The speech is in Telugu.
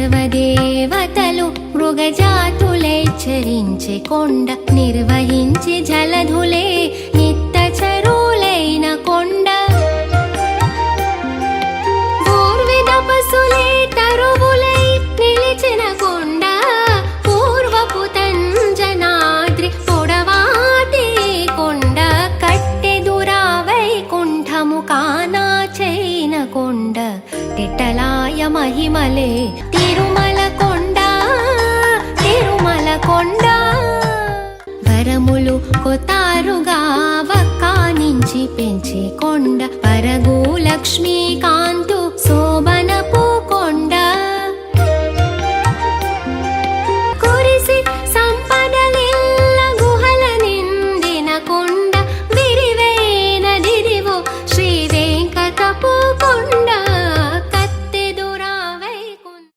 సర్వదేవతలు మృగజాతులే చరించే కొండ, నిర్వహించి జలధులే నిత్యచరులైన కొండ. పూర్విదపసులే తరువులై నిలిచిన కొండ, పూర్వపు తంజనాద్రి పొడవాటి కొండ. కట్టెదురా వైకుంఠము కానాచైన కొండ, టిట్టలాయ మహిమలే తిరుమల కొండ, తిరుమల కొండ. వరములు కొతారుగా వక్కానించి పెంచే కొండ, పరగు లక్ష్మీకాంతు శోభనపు